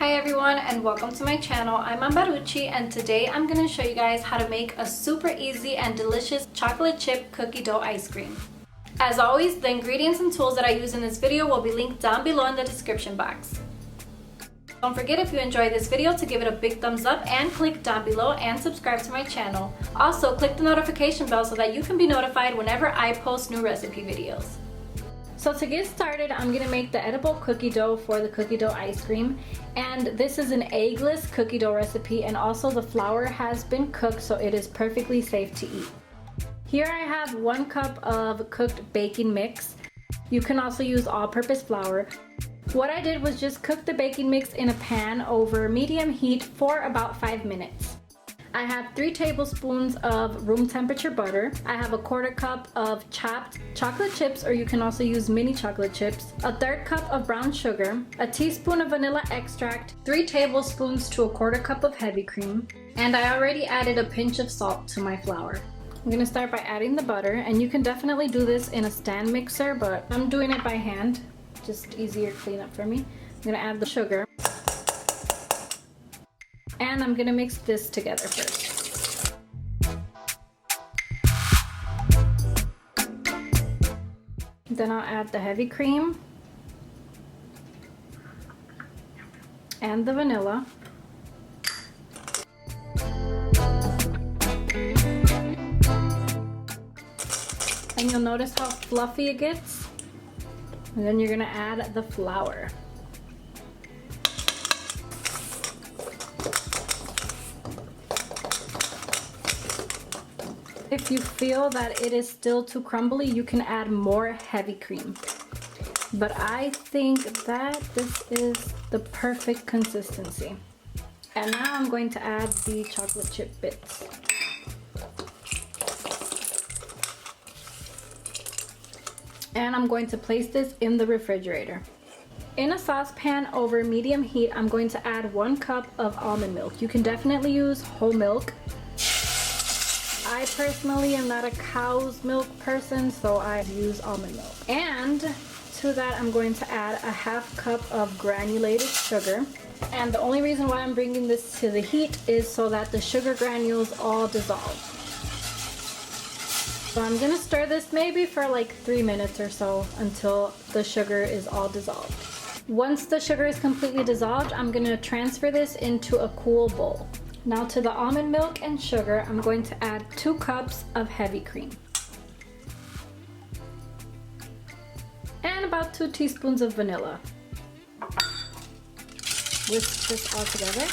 Hi everyone and welcome to my channel. I'm Ambaruchi and today I'm going to show you guys how to make a super easy and delicious chocolate chip cookie dough ice cream. As always, the ingredients and tools that I use in this video will be linked down below in the description box. Don't forget, if you enjoyed this video, to give it a big thumbs up and click down below and subscribe to my channel. Also, click the notification bell so that you can be notified whenever I post new recipe videos. So to get started, I'm gonna make the edible cookie dough for the cookie dough ice cream. And this is an eggless cookie dough recipe, and also the flour has been cooked so it is perfectly safe to eat. Here I have 1 cup of cooked baking mix. You can also use all-purpose flour. What I did was just cook the baking mix in a pan over medium heat for about 5 minutes. I have 3 tablespoons of room temperature butter. I have a 1/4 cup of chopped chocolate chips, or you can also use mini chocolate chips, a 1/3 cup of brown sugar, a teaspoon of vanilla extract, 3 tablespoons to a 1/4 cup of heavy cream, and I already added a pinch of salt to my flour. I'm gonna start by adding the butter, and you can definitely do this in a stand mixer, but I'm doing it by hand, just easier cleanup for me. I'm gonna add the sugar. And I'm gonna mix this together first. Then I'll add the heavy cream and the vanilla. And you'll notice how fluffy it gets. And then you're gonna add the flour. If you feel that it is still too crumbly, you can add more heavy cream. But I think that this is the perfect consistency. And now I'm going to add the chocolate chip bits. And I'm going to place this in the refrigerator. In a saucepan over medium heat, I'm going to add 1 cup of almond milk. You can definitely use whole milk. I personally am not a cow's milk person, so I use almond milk. And to that, I'm going to add a 1/2 cup of granulated sugar. And the only reason why I'm bringing this to the heat is so that the sugar granules all dissolve. So I'm gonna stir this maybe for like 3 minutes or so until the sugar is all dissolved. Once the sugar is completely dissolved, I'm gonna transfer this into a cool bowl. Now to the almond milk and sugar, I'm going to add 2 cups of heavy cream. And about 2 teaspoons of vanilla. Whisk this all together.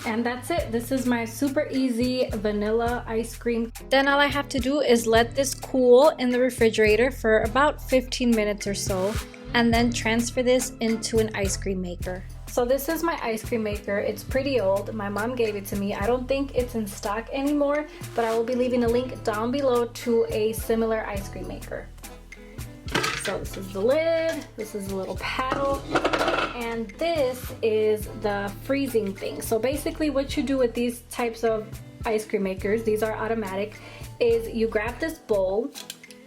And that's it. This is my super easy vanilla ice cream. Then all I have to do is let this cool in the refrigerator for about 15 minutes or so, and then transfer this into an ice cream maker. So this is my ice cream maker. It's pretty old. My mom gave it to me. I don't think it's in stock anymore, but I will be leaving a link down below to a similar ice cream maker. So this is the lid, this is a little paddle, and this is the freezing thing. So basically what you do with these types of ice cream makers, these are automatic, is you grab this bowl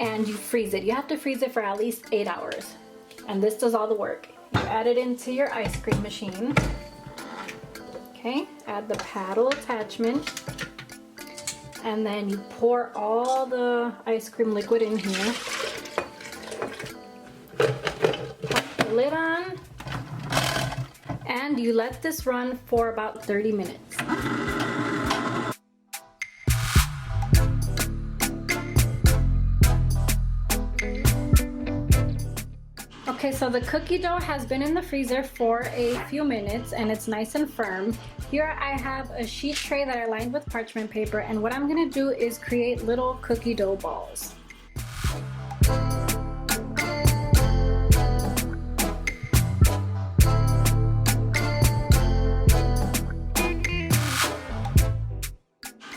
and you freeze it. You have to freeze it for at least 8 hours. And this does all the work. You add it into your ice cream machine. Okay, add the paddle attachment. And then you pour all the ice cream liquid in here. Pop the lid on. And you let this run for about 30 minutes. Okay, so the cookie dough has been in the freezer for a few minutes and it's nice and firm. Here I have a sheet tray that I lined with parchment paper, and what I'm gonna do is create little cookie dough balls.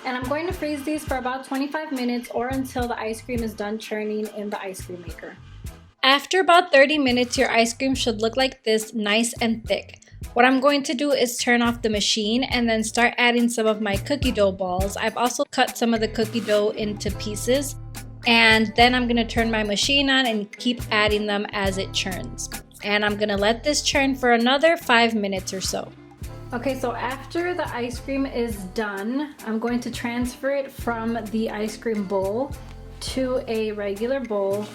And I'm going to freeze these for about 25 minutes or until the ice cream is done churning in the ice cream maker. After about 30 minutes, your ice cream should look like this, nice and thick. What I'm going to do is turn off the machine and then start adding some of my cookie dough balls. I've also cut some of the cookie dough into pieces. And then I'm going to turn my machine on and keep adding them as it churns. And I'm gonna let this churn for another 5 minutes or so. Okay, so after the ice cream is done, I'm going to transfer it from the ice cream bowl to a regular bowl.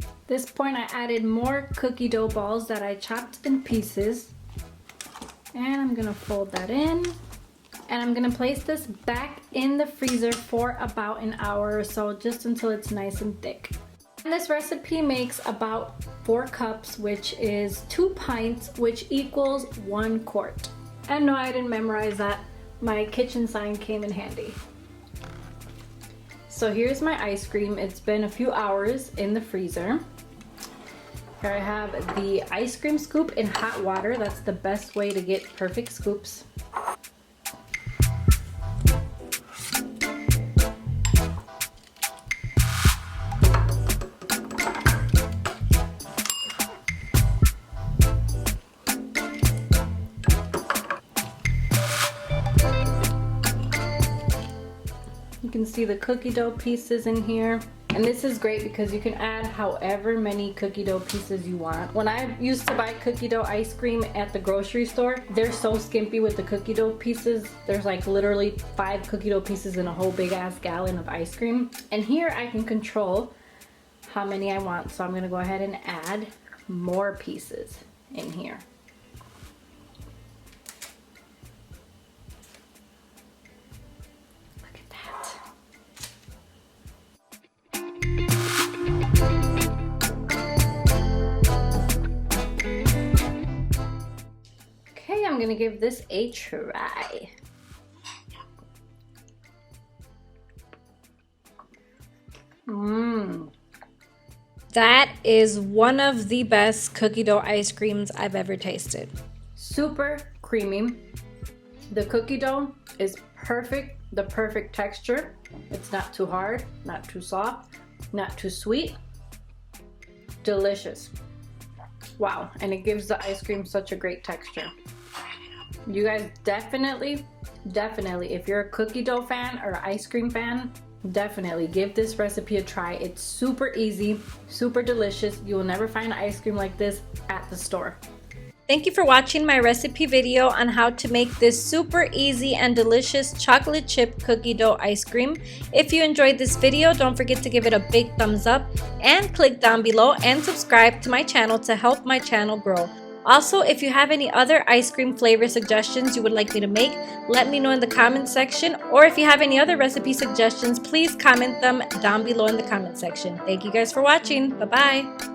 At this point, I added more cookie dough balls that I chopped in pieces. And I'm gonna fold that in. And I'm gonna place this back in the freezer for about an hour or so, just until it's nice and thick. And this recipe makes about 4 cups, which is 2 pints, which equals 1 quart. And no, I didn't memorize that. My kitchen sign came in handy. So here's my ice cream. It's been a few hours in the freezer. Here I have the ice cream scoop in hot water. That's the best way to get perfect scoops. You can see the cookie dough pieces in here. And this is great because you can add however many cookie dough pieces you want. When I used to buy cookie dough ice cream at the grocery store, they're so skimpy with the cookie dough pieces. There's like literally 5 cookie dough pieces in a whole big ass gallon of ice cream. And here I can control how many I want. So I'm gonna go ahead and add more pieces in here. I'm gonna give this a try. That is one of the best cookie dough ice creams I've ever tasted. Super creamy. The cookie dough is perfect, the perfect texture. It's not too hard, not too soft, not too sweet. Delicious. Wow, and it gives the ice cream such a great texture. You guys definitely, if you're a cookie dough fan or ice cream fan, definitely give this recipe a try. It's super easy, super delicious. You will never find ice cream like this at the store. Thank you for watching my recipe video on how to make this super easy and delicious chocolate chip cookie dough ice cream. If you enjoyed this video, don't forget to give it a big thumbs up and click down below and subscribe to my channel to help my channel grow. Also, if you have any other ice cream flavor suggestions you would like me to make, let me know in the comment section. Or if you have any other recipe suggestions, please comment them down below in the comment section. Thank you guys for watching. Bye-bye.